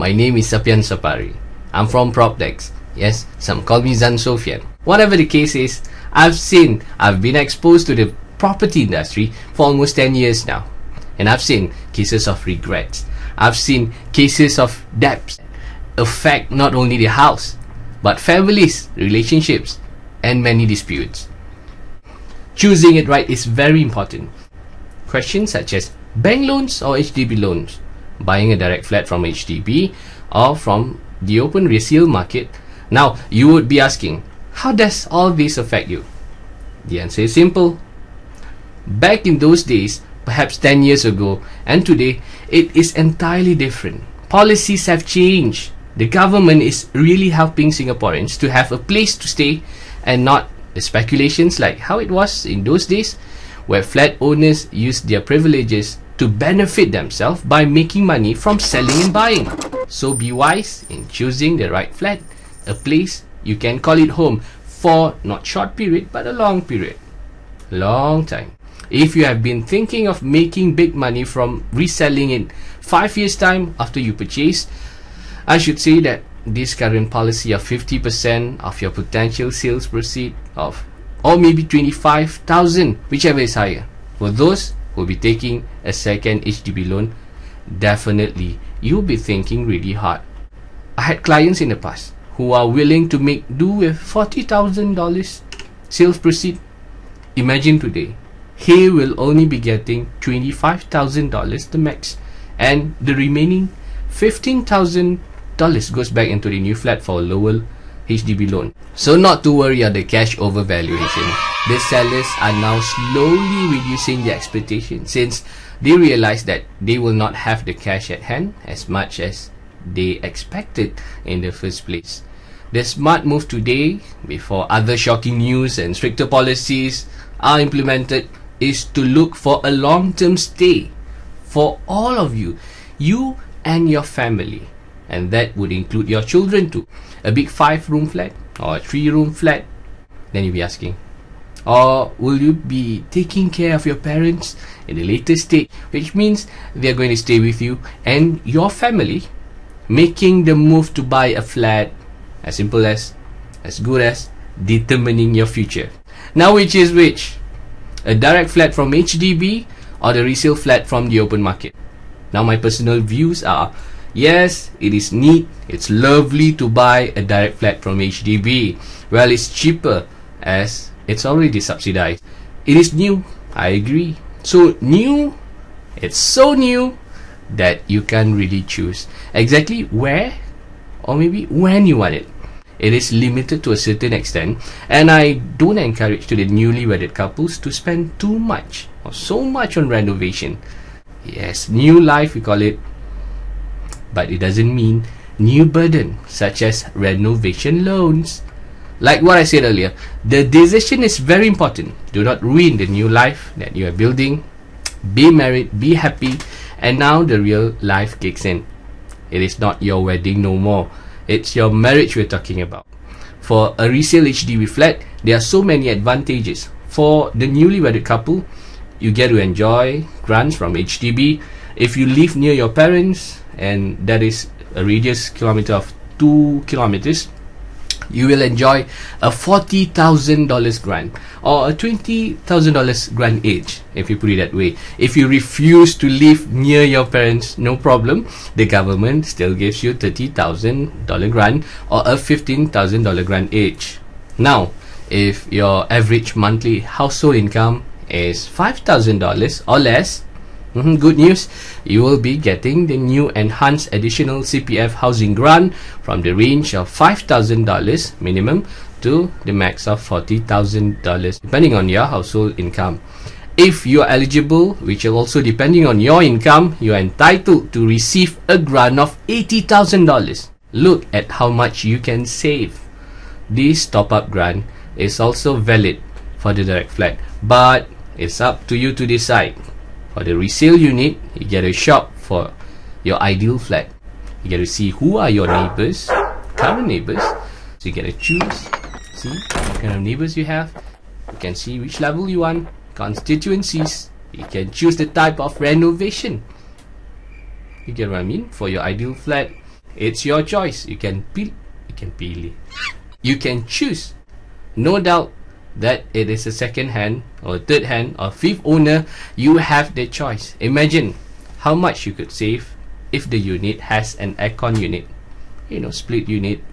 My name is Sapian Sapari. I'm from PropDex. Yes, some call me Zan Sofian. Whatever the case is, I've been exposed to the property industry for almost 10 years now. And I've seen cases of regrets. I've seen cases of debts affect not only the house, but families, relationships, and many disputes. Choosing it right is very important. Questions such as bank loans or HDB loans, buying a direct flat from HDB or from the open resale market. Now, you would be asking, how does all this affect you? The answer is simple. Back in those days, perhaps 10 years ago, and today, it is entirely different. Policies have changed. The government is really helping Singaporeans to have a place to stay and not the speculations like how it was in those days, where flat owners used their privileges to benefit themselves by making money from selling and buying. So be wise in choosing the right flat, a place you can call it home for not short period but a long period. Long time. If you have been thinking of making big money from reselling in 5 years time after you purchase, I should say that this current policy of 50% of your potential sales proceed of, or maybe 25,000, whichever is higher. For those who will be taking a second HDB loan, definitely you'll be thinking really hard. I had clients in the past who are willing to make do with $40,000 sales proceed. Imagine today, he will only be getting $25,000 the max, and the remaining $15,000 goes back into the new flat for a lower HDB loan. So not to worry on the cash overvaluation. The sellers are now slowly reducing their expectation since they realize that they will not have the cash at hand as much as they expected in the first place. The smart move today, before other shocking news and stricter policies are implemented, is to look for a long-term stay for all of you and your family. And that would include your children too. A big 5-room flat or a 3-room flat. Then you'll be asking, or will you be taking care of your parents in the later stage, which means they're going to stay with you and your family, making the move to buy a flat as simple as good as determining your future. Now, which is which? A direct flat from HDB or the resale flat from the open market? Now, my personal views are, yes, it is neat, it's lovely to buy a direct flat from HDB. Well, it's cheaper as it's already subsidized. It is new, I agree. So new, it's so new that you can't really choose exactly where or maybe when you want it. It is limited to a certain extent, and I don't encourage to the newly wedded couples to spend too much or so much on renovation. Yes, new life we call it, but it doesn't mean new burden such as renovation loans. Like what I said earlier, the decision is very important. Do not ruin the new life that you are building. Be married, be happy, and now the real life kicks in. It is not your wedding no more. It's your marriage we're talking about. For a resale HDB flat, there are so many advantages. For the newly wedded couple, you get to enjoy grants from HDB. If you live near your parents, and that is a radius kilometer of 2 kilometers, you will enjoy a $40,000 grant or a $20,000 grant each, if you put it that way. If you refuse to live near your parents, no problem. The government still gives you $30,000 grant or a $15,000 grant each. Now, if your average monthly household income is $5,000 or less, good news, you will be getting the new enhanced additional CPF housing grant from the range of $5,000 minimum to the max of $40,000 depending on your household income. If you are eligible, which is also depending on your income, you are entitled to receive a grant of $80,000. Look at how much you can save. This top-up grant is also valid for the direct flat, but it's up to you to decide. For the resale unit, you get to shop for your ideal flat. You get to see who are your neighbors, current neighbors. So you get to choose, see what kind of neighbors you have. You can see which level you want, constituencies. You can choose the type of renovation. You get what I mean? For your ideal flat, It's your choice. You can choose. No doubt that it is a second hand or third hand or fifth owner. You have the choice. Imagine how much you could save if the unit has an aircon unit, split unit,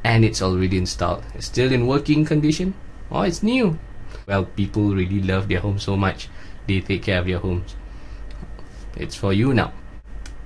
and it's already installed. It's still in working condition, or it's new. Well, people really love their home so much, they take care of their homes. It's for you now.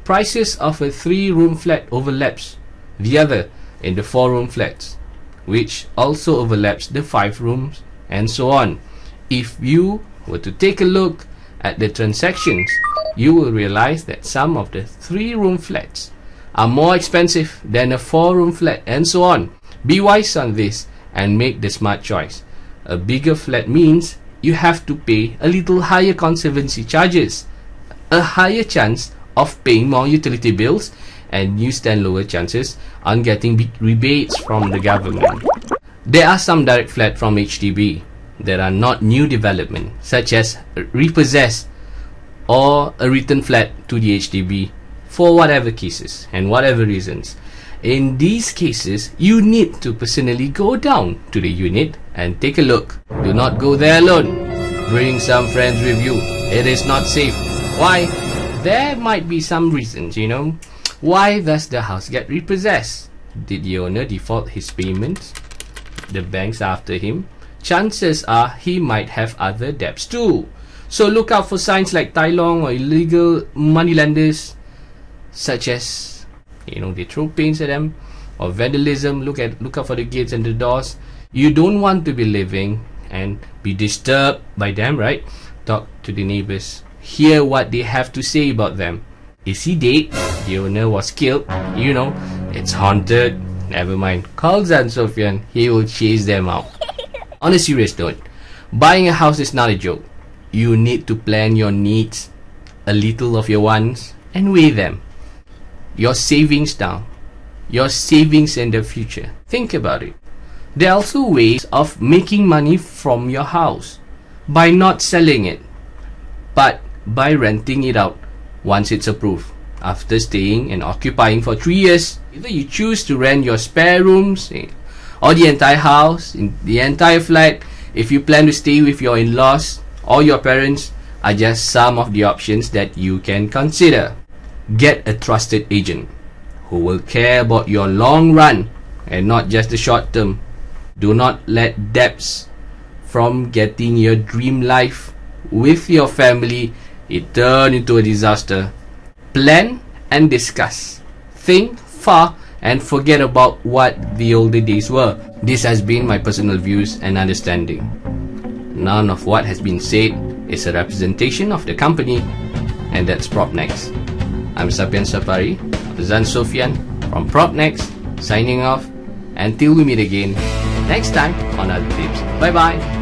Prices of a 3-room flat overlaps the other in the 4-room flats, which also overlaps the 5 rooms, and so on. If you were to take a look at the transactions, you will realize that some of the 3-room flats are more expensive than a 4-room flat, and so on. Be wise on this and make the smart choice. A bigger flat means you have to pay a little higher conservancy charges, a higher chance of paying more utility bills, and you stand lower chances on getting big rebates from the government. There are some direct flat from HDB that are not new development, such as repossessed or a return flat to the HDB for whatever cases and whatever reasons. In these cases, you need to personally go down to the unit and take a look. Do not go there alone. Bring some friends with you. It is not safe. Why? There might be some reasons, Why does the house get repossessed? Did the owner default his payments? The bank's after him? Chances are he might have other debts too. So look out for signs like Tai Long or illegal moneylenders, such as they throw paints at them, or vandalism. Look out for the gates and the doors. You don't want to be living and be disturbed by them, right? Talk to the neighbors. Hear what they have to say about them. Is he dead? The owner was killed. It's haunted. Never mind. Call Zan Sofian. He will chase them out. On a serious note, buying a house is not a joke. You need to plan your needs, a little of your wants, and weigh them. Your savings now. Your savings in the future. Think about it. There are also ways of making money from your house by not selling it, but by renting it out once it's approved. After staying and occupying for 3 years, either you choose to rent your spare rooms or the entire house, the entire flat. If you plan to stay with your in-laws or your parents, are just some of the options that you can consider. Get a trusted agent who will care about your long run and not just the short term. Do not let debts from getting your dream life with your family turn into a disaster. Plan and discuss. Think far and forget about what the older days were. This has been my personal views and understanding. None of what has been said is a representation of the company, and that's PropNext. I'm Sapian Sapari, Zan Sofian from PropNext, signing off until we meet again next time on other tips. Bye bye.